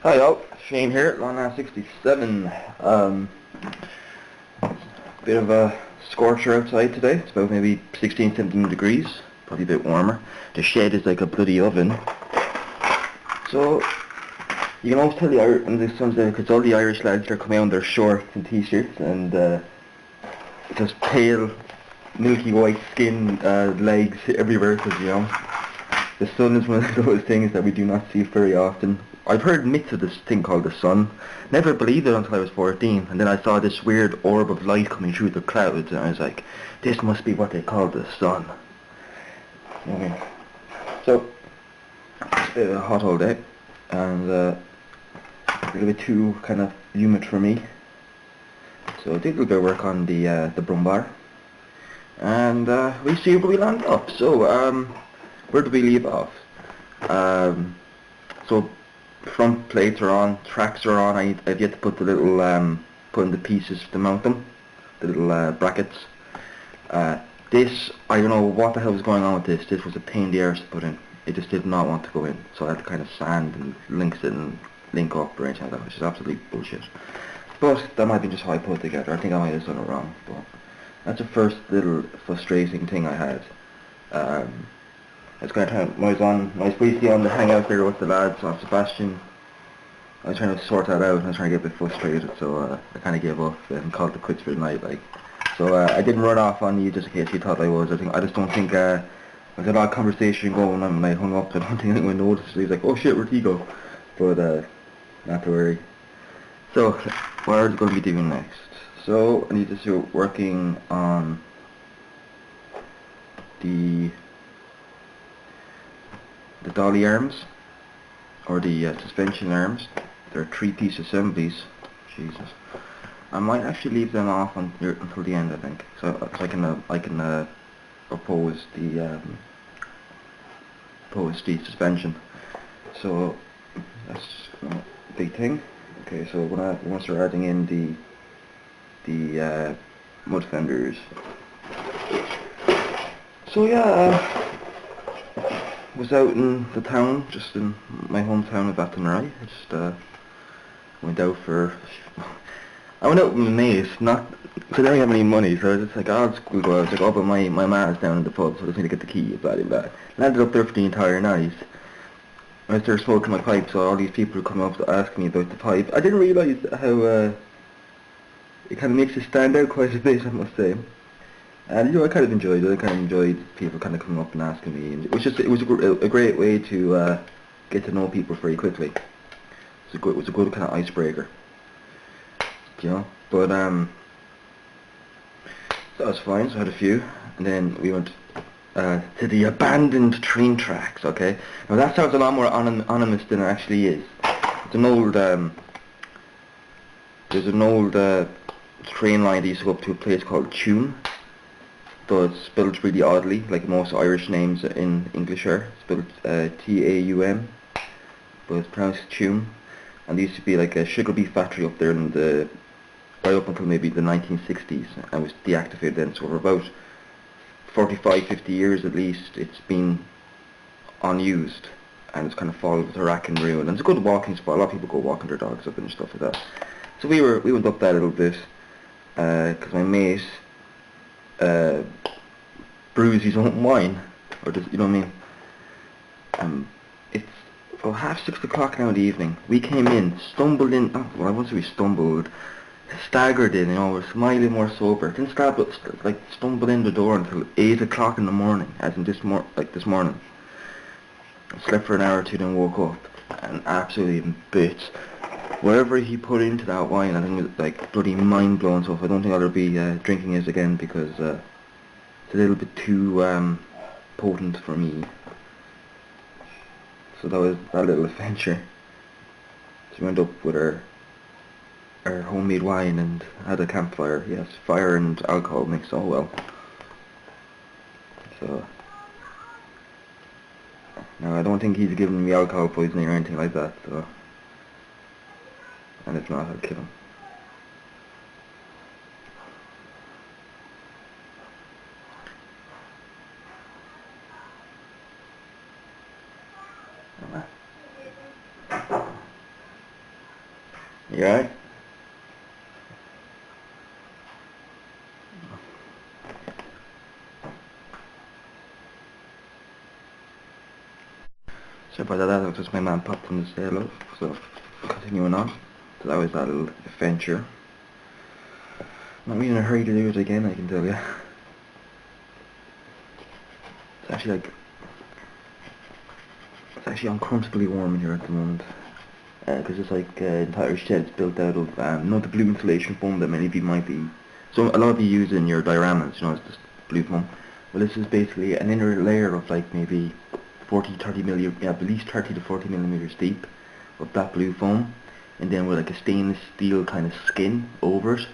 Hi all, Shane here, Long 67. Bit of a scorcher outside today. It's about maybe 16, 17 degrees, probably a bit warmer. The shed is like a bloody oven. So you can always tell when the sun's there, because all the Irish lads are coming out in their shorts and t-shirts and just pale, milky white skin, legs everywhere, because the sun is one of those things that we do not see very often. I've heard myths of this thing called the sun. Never believed it until I was 14, and then I saw this weird orb of light coming through the clouds, and I was like, this must be what they call the sun. You know what I mean? So, it's a bit hot all day, and a little bit too kind of humid for me. So I did a little bit of work on the Brummbar, and we'll see where we land up. So, where do we leave off? So front plates are on, tracks are on. I've yet to put the little put in the pieces to mount them, the little brackets. This, I don't know what the hell was going on with this. This was a pain in the arse to put in. It just did not want to go in, so I had to kind of sand and link up or anything like that, which is absolutely bullshit. But that might be just how I put it together. I think I might have done it wrong, but that's the first little frustrating thing I had. I was I was briefly on the hangout there with the lads on Sebastian. I was trying to sort that out and I was trying to get a bit frustrated, so I kind of gave up and called it quits for the night. So I didn't run off on you just in case you thought I was. I just don't think there was a lot of conversation going on when I hung up. I don't think anyone noticed. He was like, "Oh shit, where'd he go?" But not to worry. So what are we going to be doing next? So I need to start working on the dolly arms, or the suspension arms. They're 3-piece assemblies. Jesus, I might actually leave them off until the end, I think, so I can oppose the suspension. So that's a big thing. Okay, so we're gonna start adding in the mud fenders. So yeah. Was out in the town, just in my hometown of Athenry. I just went out I went out with my mates, not because I didn't have any money, so I was just like, oh, we'll go out. I was like, oh, but my ma's down in the pub, so I just need to get the key, blah blah blah. Landed up there for the entire night. I started smoking my pipe, so all these people would come up to ask me about the pipe. I didn't realise how it kind of makes it stand out quite a bit, I must say. And I kind of enjoyed it. I kind of enjoyed people kind of coming up and asking me, and it was a great way to get to know people very quickly. It was a good kind of icebreaker, But that was fine. So I had a few, and then we went to the abandoned train tracks. Okay, now that sounds a lot more anonymous than it actually is. It's an old there's an old train line that used to go up to a place called Tune. Though it's spelled really oddly, like most Irish names in English are spelled T-A-U-M, but it's pronounced Tune. And there used to be like a sugar beet factory up there right up until maybe the 1960s, and was deactivated then. So for about 45-50 years at least, it's been unused, and it's kind of fallen to rack and ruin. And it's a good walking spot. A lot of people go walking their dogs up and stuff like that. So we went up that a little bit, because my mate brews his own wine, or does, you know what I mean? It's about 6:30 now in the evening. We came in, stumbled in. Oh, well, I won't say we stumbled, staggered in. We're smiling, more sober. Didn't stumble in the door until 8 o'clock in the morning, as in this morning. I slept for an hour or two, then woke up and absolutely in bits. Whatever he put into that wine, I think it was like bloody mind blowing. So I don't think I'll ever be drinking it again, because it's a little bit too potent for me. So that was that little adventure. So we went up with our homemade wine and had a campfire. Yes, fire and alcohol mixed so well. So now I don't think he's given me alcohol poisoning or anything like that. So, and if not, I'll kill him. You alright? So by that was just my man popped in the sail, so continuing on. So that was that little adventure. Not really in a hurry to do it again, I can tell you. It's actually uncomfortably warm in here at the moment. Because it's like entire shed's built out of not the blue insulation foam that many of you might be. So a lot of you use in your dioramas, you know, it's this blue foam. Well, this is basically an inner layer of like maybe 30 millimeters, yeah, at least 30 to 40 millimeters deep of that blue foam, and then with like a stainless steel kind of skin over it.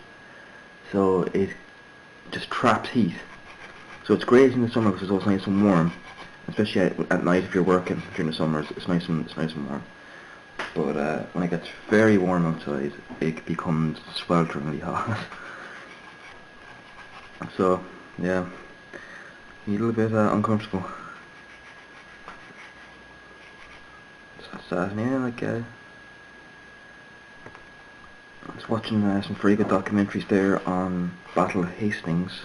So it just traps heat. So it's great in the summer because it's also nice and warm, especially at night if you're working during the summer. It's nice and warm. But when it gets very warm outside, it becomes swelteringly hot. So yeah, a little bit uncomfortable. It's sad, man. Like I was watching some very good documentaries there on Battle of Hastings,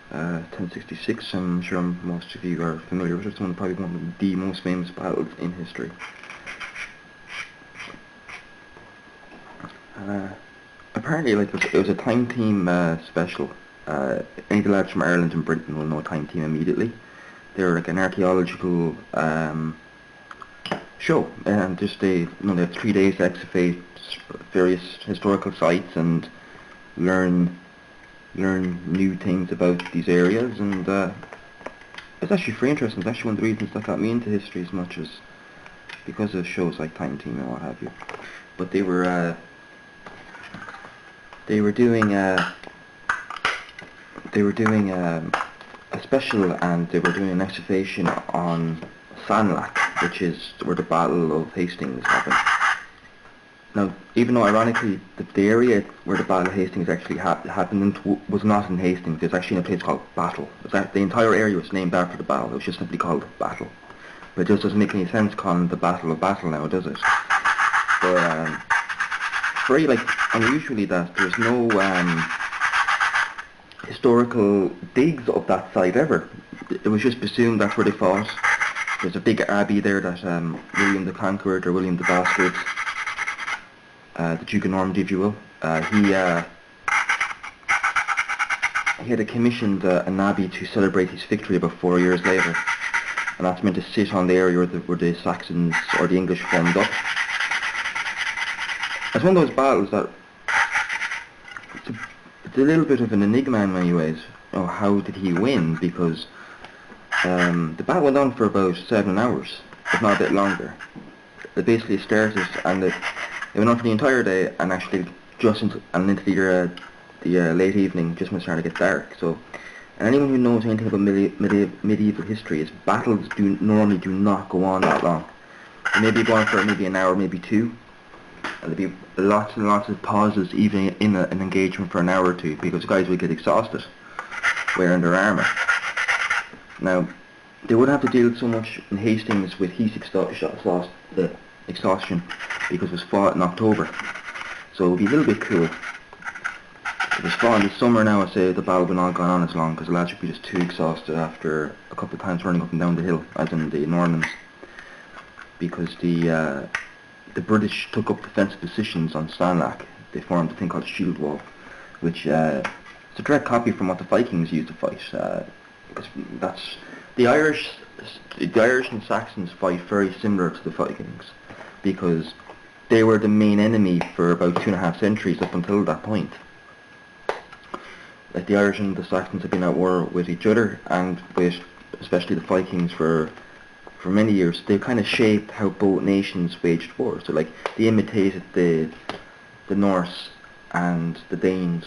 1066. I'm sure most of you are familiar with it. It's probably one of the most famous battles in history. Apparently, like it was a time team special. Any of the lads from Ireland and Britain will know time team immediately. They're like an archaeological show, and just they have 3 days to excavate various historical sites and learn new things about these areas, and it's actually very interesting. It's actually one of the reasons that got me into history as much as because of shows like Time Team and what have you. But they were doing a special, and they were doing an excavation on Sanlac, which is where the Battle of Hastings happened. Now, even though ironically the area where the Battle of Hastings actually happened was not in Hastings, it's actually in a place called Battle. The entire area was named after the battle. It was just simply called Battle. But it just doesn't make any sense calling it the Battle of Battle now, does it? But very unusually that there's no historical digs of that site ever. It was just presumed that's where they fought. There's a big abbey there that William the Conqueror, or William the Bastard, the Duke of Normandy, if you will, he had commissioned an abbey to celebrate his victory about 4 years later, and that's meant to sit on the area where the Saxons or the English formed up. It's one of those battles that it's a little bit of an enigma in many ways. How did he win? Because the battle went on for about 7 hours, if not a bit longer. It basically started, and it went on for the entire day, and actually into the late evening, just when it started to get dark. So, and anyone who knows anything about medieval history, is battles normally do not go on that long. They maybe go on for maybe an hour, maybe two. And there'd be lots and lots of pauses, even in an engagement for an hour or two, because guys would get exhausted wearing their armour. Now, they wouldn't have to deal so much in Hastings with heat exhaustion, because it was fought in October, so it would be a little bit cool. If it was fought in the summer now, I'd say the battle would not gone on as long, because the lads would be just too exhausted after a couple of times running up and down the hill, as in the Normans, because the British took up defensive positions on Sanlac. They formed a thing called a shield wall, which it's a direct copy from what the Vikings used to fight, because that's the Irish and Saxons fight very similar to the Vikings, because they were the main enemy for about 2.5 centuries up until that point. Like the Irish and the Saxons have been at war with each other, and with especially the Vikings for many years. They kind of shaped how both nations waged war. So like they imitated the Norse and the Danes,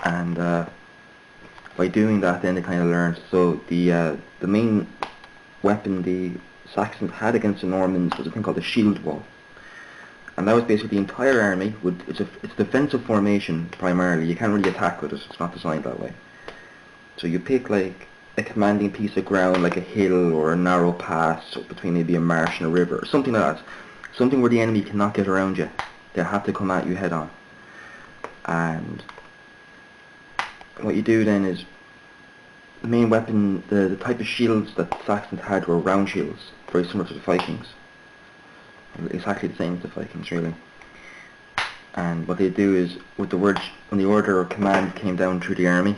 and by doing that, then they kind of learned. So the main weapon the Saxons had against the Normans was a thing called the shield wall, and that was basically the entire army. It's defensive formation primarily. You can't really attack with it. It's not designed that way. So you pick like a commanding piece of ground, like a hill or a narrow pass between maybe a marsh and a river, or something like that. something where the enemy cannot get around you. They have to come at you head on. And what you do then is, the main weapon, the type of shields that the Saxons had were round shields, very similar to the Vikings. Exactly the same as the Vikings, really. And what they do is, with the words, when the order or command came down through the army,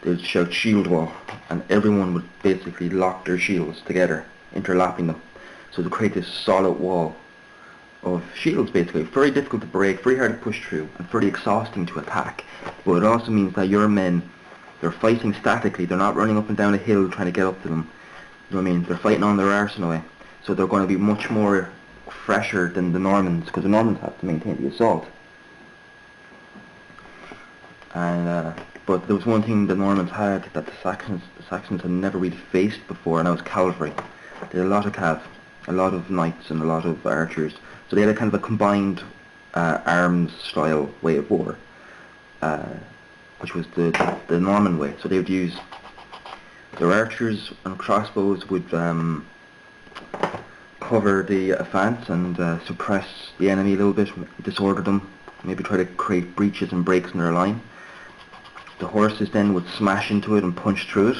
they would shout shield wall, and everyone would basically lock their shields together, interlapping them, so to create this solid wall of shields, basically. Very difficult to break, very hard to push through, and very exhausting to attack. But it also means that your men, they're fighting statically, they're not running up and down a hill trying to get up to them. You know what I mean? They're fighting on their arse in a way. So they're going to be much more fresher than the Normans, because the Normans have to maintain the assault. And but there was one thing the Normans had that the Saxons had never really faced before, and that was cavalry. They had a lot of cav, a lot of knights and a lot of archers. So they had a kind of a combined arms style way of war, which was the Norman way. So they would use their archers and crossbows would cover the advance and suppress the enemy a little bit, disorder them, maybe try to create breaches and breaks in their line. The horses then would smash into it and punch through it,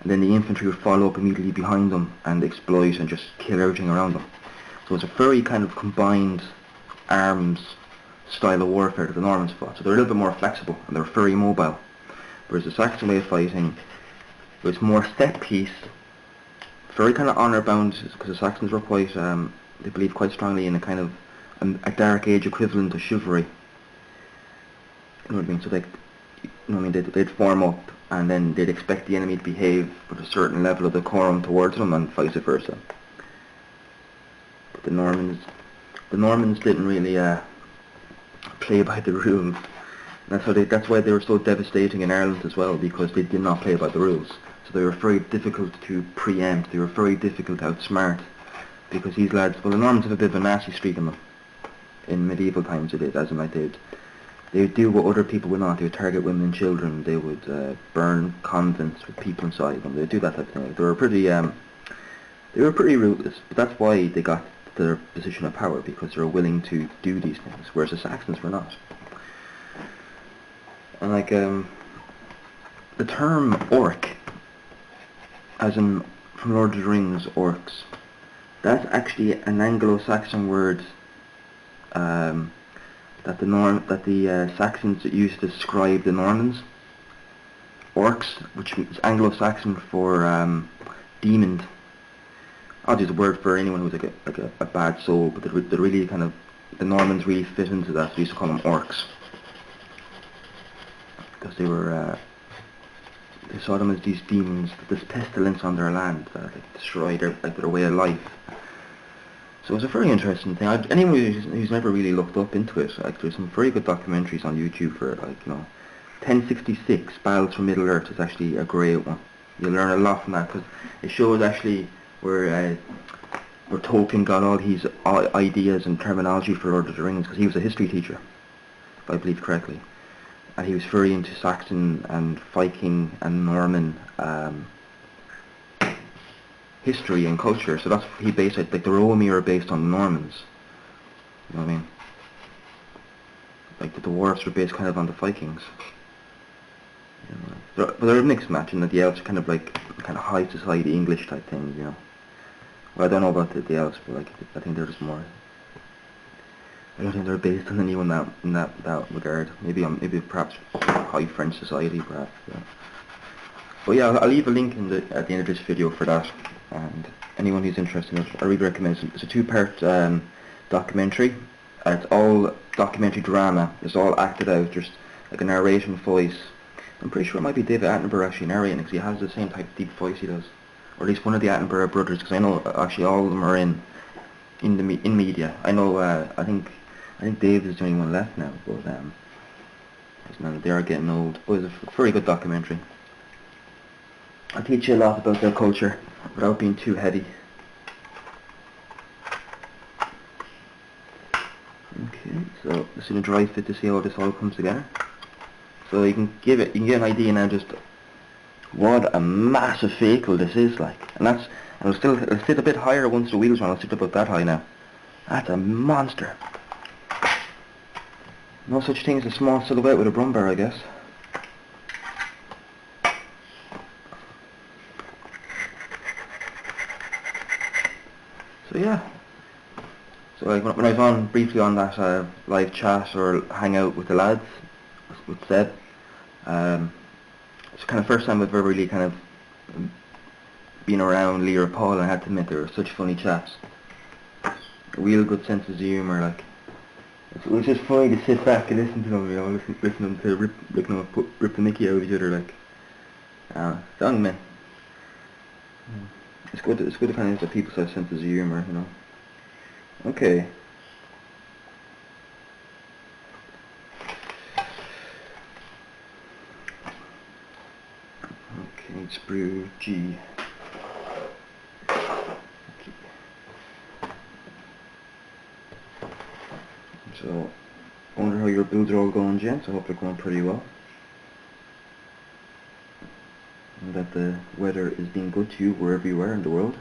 and then the infantry would follow up immediately behind them and exploit and just kill everything around them. So it's a very kind of combined arms style of warfare that the Normans fought. So they're a little bit more flexible and they're very mobile. Whereas the Saxon way of fighting was more set piece, very kind of honour bound, because the Saxons were quite, they believed quite strongly in a kind of a dark age equivalent of chivalry. You know what I mean? So like, you know what I mean, they'd form up and then they'd expect the enemy to behave with a certain level of decorum towards them and vice versa. But the Normans didn't really play by the rules. And that's why they were so devastating in Ireland as well, because they did not play by the rules. So they were very difficult to preempt, they were very difficult to outsmart, because these lads, well, the Normans have a bit of a nasty streak in them. In medieval times they did, as in like they would do what other people would not. They would target women and children, they would burn convents with people inside them, they would do that type of thing. They were pretty ruthless, but that's why they got their position of power, because they were willing to do these things, whereas the Saxons were not. And like, the term orc, as in from Lord of the Rings, orcs, that's actually an Anglo-Saxon word that the Saxons used to describe the Normans. Orcs, which is Anglo-Saxon for demon. I'll use a word for anyone who's like a bad soul, but they really kind of, the Normans really fit into that, so we used to call them orcs, because they were they saw them as these demons, this pestilence on their land that like destroyed their way of life. So it's a very interesting thing. Anyone who's never really looked up into it, like there's some very good documentaries on YouTube for it, like, you know, 1066 Battles for Middle Earth is actually a great one. You'll learn a lot from that, because it shows actually where Tolkien got all his ideas and terminology for Lord of the Rings, because he was a history teacher, if I believe correctly, and he was very into Saxon and Viking and Norman history and culture. So that's, he based it, like the Rohirrim are based on the Normans, you know what I mean, like the dwarves were based kind of on the Vikings, you know? But they're a mixed match, and that the elves are kind of like kind of high society English type thing, you know. Well, I don't know about the elves, but like I think they're just more, I don't think they're based on anyone in that regard. Maybe perhaps high French society, perhaps. Yeah. But yeah, I'll leave a link at the end of this video for that, and anyone who's interested in it, I really recommend it. It's a two-part documentary. It's all documentary drama. It's all acted out, just like a narration voice. I'm pretty sure it might be David Attenborough actually narrating, because he has the same type of deep voice he does, or at least one of the Attenborough brothers, because I know actually all of them are in media. I know I think Dave is the only one left now, but they are getting old. But it's a very good documentary. I'll teach you a lot about their culture without being too heady. Okay, so this is a dry fit to see how this all comes together. So you can get an idea now just what a massive vehicle this is like, and it'll sit a bit higher once the wheels run. It'll sit about that high now. That's a monster. No such thing as a small silhouette with a Brummbar, I guess. So yeah. So like when I was on briefly on that live chat or hangout with the lads, with Seb, it's kind of first time I've ever really kind of been around Lee or Paul, and I had to admit they were such funny chaps. A real good sense of humour, like. It was just funny to sit back and listen to them, you know, listen to them rip the mickey out of each other, like. Young men. It's good to kind of have people have senses of humour, you know. Okay. Okay, sprue G. Okay. So, I wonder how your builds are all going, gents. I hope they're going pretty well. And that the weather is being good to you wherever you are in the world.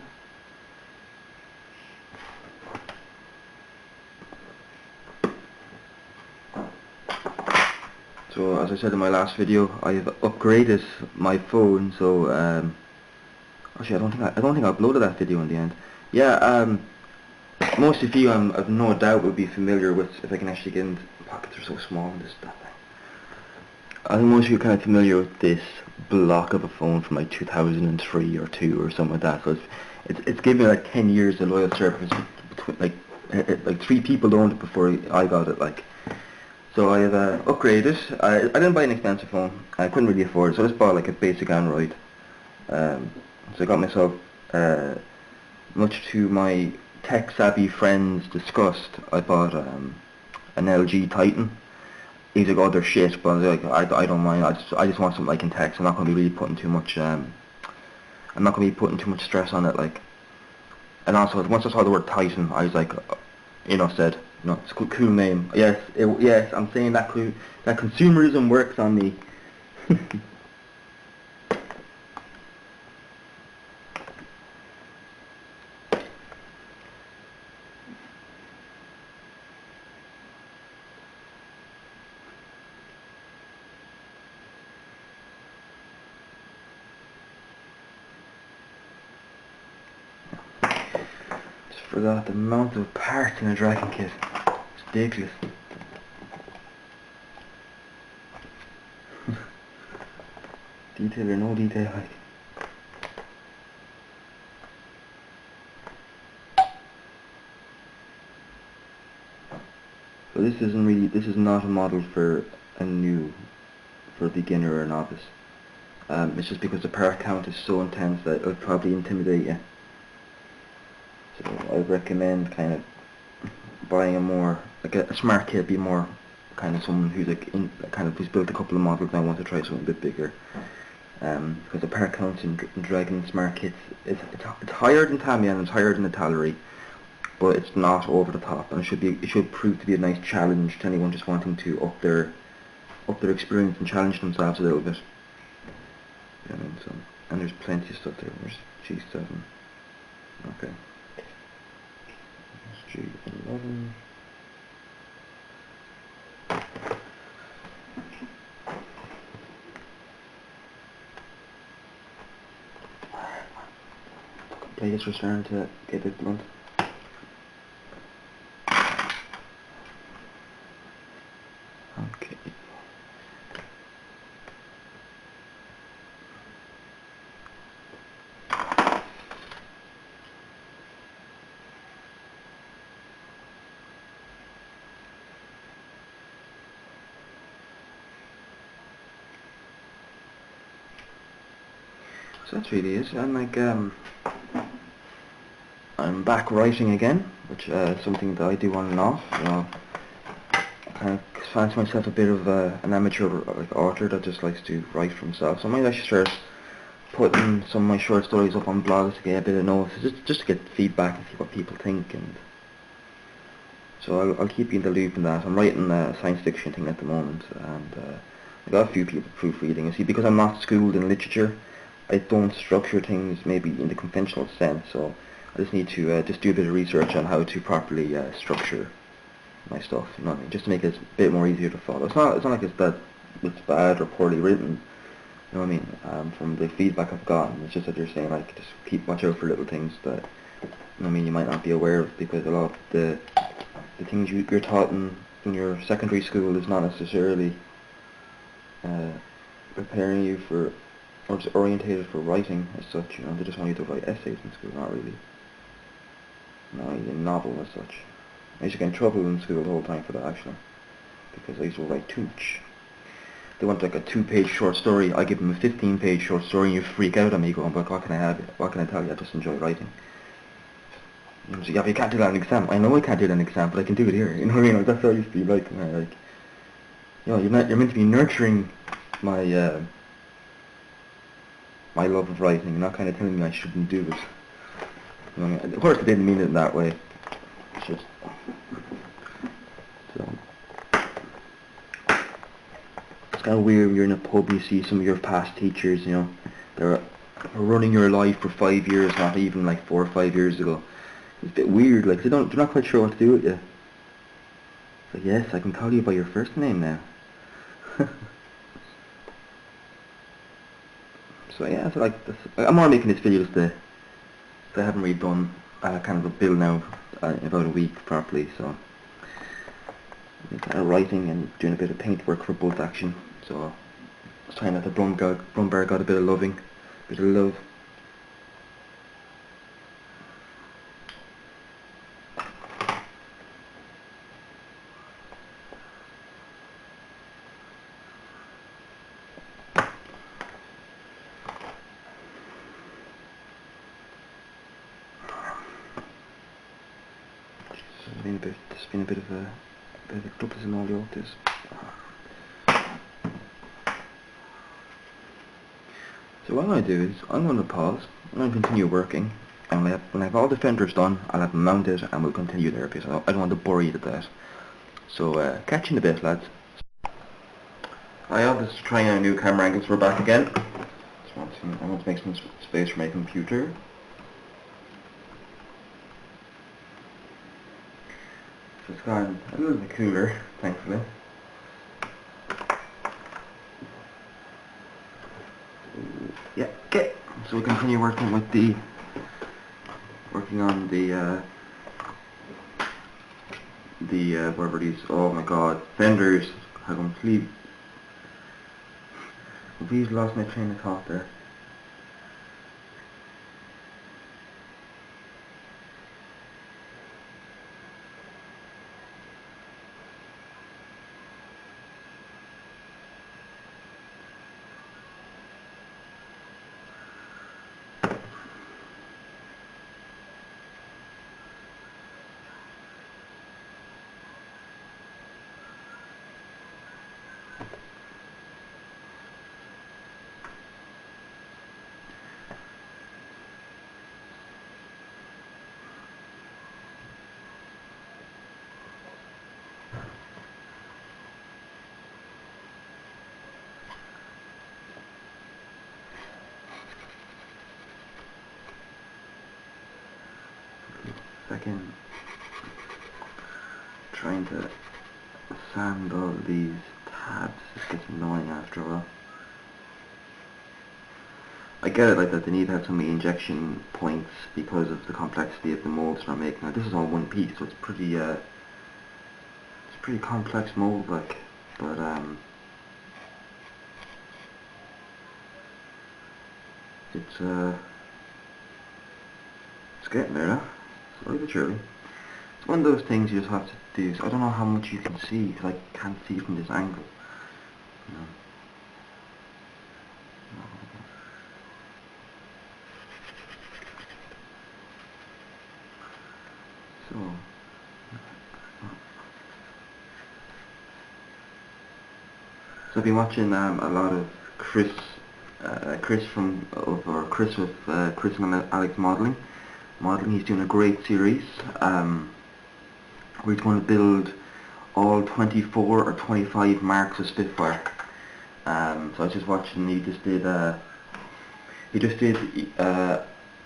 So as I said in my last video, I've upgraded my phone. So actually, I don't think I uploaded that video in the end. Yeah, most of you, I've no doubt, would be familiar with, if I can actually get in. Pockets are so small in this stuff. I think most of you are kind of familiar with this block of a phone from like 2003 or 2 or something like that. So it's given like 10 years of loyal service. Between, like 3 people owned it before I got it. Like. So I've upgraded. I didn't buy an expensive phone. I couldn't really afford it, so I just bought like a basic Android. So I got myself, much to my tech-savvy friends' disgust, I bought an LG Titan. He's like, oh, they're shit, but like, I don't mind. I just want something I can text. I'm not going to be really putting too much. I'm not going to be putting too much stress on it. Like, and also once I saw the word Titan, I was like, you know, said. No, it's a cool name. Yes, yes, I'm saying that that consumerism works on me. Just forgot the amount of parts in a Dragon kit. It's ridiculous. Detail or no detail, like. So this is not a model for a beginner or a novice. It's just because the part count is so intense that it'll probably intimidate you. So I recommend kind of buying a smart kit, be more kind of someone who's like who's built a couple of models and wants to try something a bit bigger. Because the part counts in Dragon Smart Kits, it's higher than Tamiya and it's higher than the Tallery, but it's not over the top, and it should prove to be a nice challenge to anyone just wanting to up their experience and challenge themselves a little bit. You know what I mean? So, and there's plenty of stuff there. There's G7. Okay. There's G11. Players are starting to get a bit blunt. Okay. So that's really it. I'm like, I'm back writing again, which is something that I do on and off. You know, I kind of fancy myself a bit of an amateur like author that just likes to write for himself. So I might actually start putting some of my short stories up on blogs to get a bit of notice, just to get feedback and see what people think. And so I'll keep you in the loop in that. I'm writing a science fiction thing at the moment, and I got a few people proofreading. You see, because I'm not schooled in literature, I don't structure things maybe in the conventional sense. So I just need to just do a bit of research on how to properly structure my stuff, you know what I mean? Just to make it a bit more easier to follow. It's not like it's bad or poorly written, you know what I mean? From the feedback I've gotten, it's just that you're saying like just watch out for little things that, you know what I mean, you might not be aware of, because a lot of the things you're taught in your secondary school is not necessarily preparing you for, or just orientated for writing as such. You know, they just want you to write essays in school, not really a novel as such. I used to get in trouble in school the whole time for that, actually, because I used to write too much. They want like a 2-page short story. I give them a 15-page short story, and you freak out on me going, "But what can I have? What can I tell you? I just enjoy writing." You know, so, yeah, but you can't do that in an exam. I know I can't do that in an exam, but I can do it here. You know what I mean? Like, that's how I used to be like, you know, you're meant to be nurturing my my love of writing. You're not kind of telling me I shouldn't do it. You know what I mean? Of course, I didn't mean it in that way. It's just so. It's kind of weird when you're in a pub, you see some of your past teachers, you know, they're running your life for 5 years, not even like 4 or 5 years ago. It's a bit weird, like, they're not quite sure what to do with you. It's like, yes, I can call you by your first name now. So yeah, so like, I'm more making this video just to, I haven't really done kind of a build now in about a week properly, so I'm kind of writing and doing a bit of paint work for both action. So I was trying that the Brummbar got a bit of love. It's been a bit of a clubs and all the this. So what I'm going to do is, I'm going to pause, I'm going to continue working, and when I have all the fenders done, I'll have them mounted and we'll continue there, because I don't want to bore you to that. So catch you in a bit, lads. Hi all, this is trying out a new camera angle, so we're back again. I want to make some space for my computer. So it's gotten a little bit cooler, thankfully. Yeah, okay. So we continue working on the whatever these, oh my god, fenders. I completely lost my train of thought there. Second, trying to sand all these tabs, it gets annoying after a while. I get it, like, that they need to have so many injection points because of the complexity of the molds they're making. Now, this is all one piece, so it's pretty complex mold, like, but it's getting there, huh? Slowly but surely. It's one of those things you just have to do. So I don't know how much you can see, because I can't see from this angle. You know. So I've been watching a lot of Chris with Chris and Alex modeling. He's doing a great series where he's going to build all 24 or 25 marks of Spitfire. So I was just watching. He just did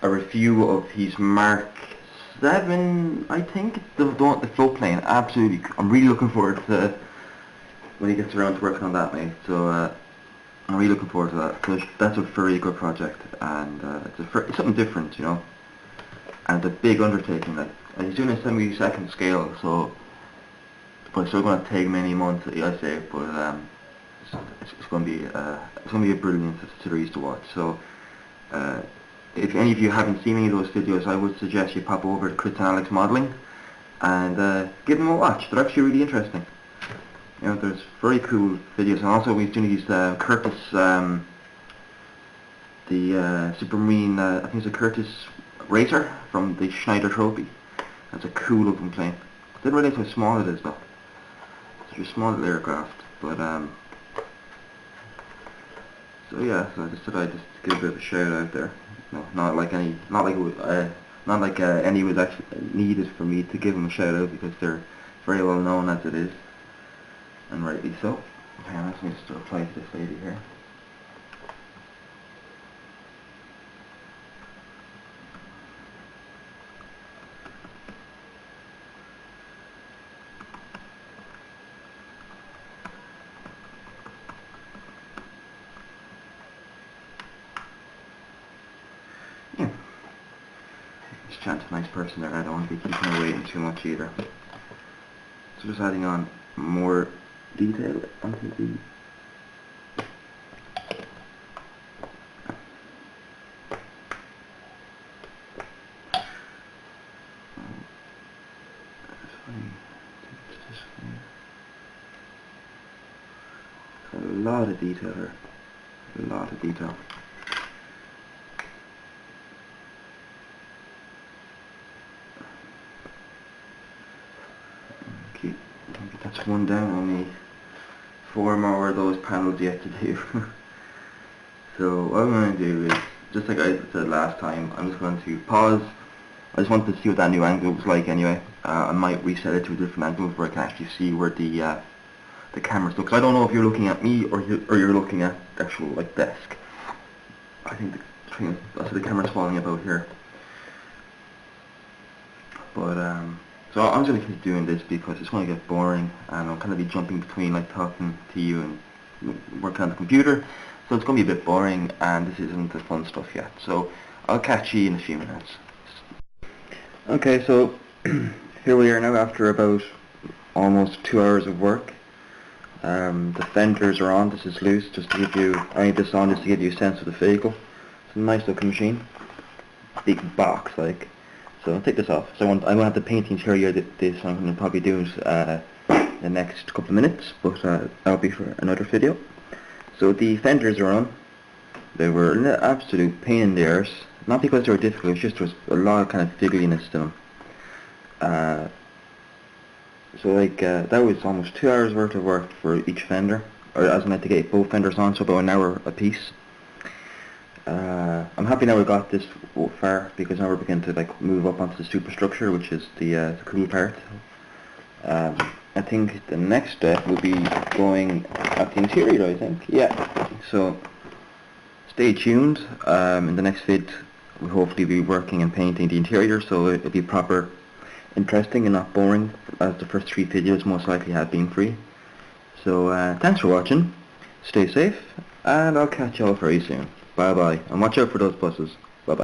a review of his Mark 7, I think, the float plane. Absolutely, I'm really looking forward to when he gets around to working on that, mate. So I'm really looking forward to that. So that's a very good project, and it's something different, you know. And it's a big undertaking. Like, and he's doing a 72nd scale, so but it's still going to take many months, I say. But it's going to be a brilliant series to watch. So if any of you haven't seen any of those videos, I would suggest you pop over to Chris and Alex Modelling and give them a watch. They're actually really interesting. You know, there's very cool videos, and also we've done these Curtis, the Supermarine, I think it's a Curtis Racer from the Schneider Trophy. That's a cool looking plane. I didn't realize how small it is though. It's a small little aircraft, but so yeah, so I just thought I'd just give a bit of a shout out there. No, not like any was actually needed for me to give them a shout out, because they're very well known as it is, and rightly so. Okay, let me just reply to this lady here. Yeah. This chance a nice person there. I don't want to be keeping her waiting too much either. So just adding on more detail onto the a lot of detail here. A lot of detail. Okay, that's one down, only 4 more of those panels yet to do. So what I'm going to do is, just like I said last time, I'm just going to pause. I just wanted to see what that new angle was like anyway. I might reset it to a different angle where I can actually see where the camera's looks. I don't know if you're looking at me or you're looking at the actual like desk. I think the camera's falling about here. But so I'm going to keep doing this because it's going to get boring, and I'm kind of be jumping between like talking to you and working on the computer. So it's going to be a bit boring, and this isn't the fun stuff yet. So I'll catch you in a few minutes. Okay, so here we are now after about almost 2 hours of work. The fenders are on. This is loose, just to give you, I need this on just to give you a sense of the vehicle. It's a nice looking machine. Big box like. So I'll take this off. So I'm going to have the paint the interior this I'm going to probably do the next couple of minutes, but that'll be for another video. So the fenders are on. They were an absolute pain in the arse. Not because they were difficult, it's just there was a lot of kind of fiddliness to them. So like that was almost 2 hours worth of work for each fender, or as in I had to get both fenders on, so about an hour a piece. I'm happy now we got this far, because now we're beginning to like move up onto the superstructure, which is the cool part. I think the next step will be going at the interior, I think. Yeah. So stay tuned. In the next vid we'll hopefully be working and painting the interior, so it'll be proper interesting and not boring, as the first 3 videos most likely have been free. So thanks for watching, stay safe, and I'll catch you all very soon. Bye bye, and watch out for those buses.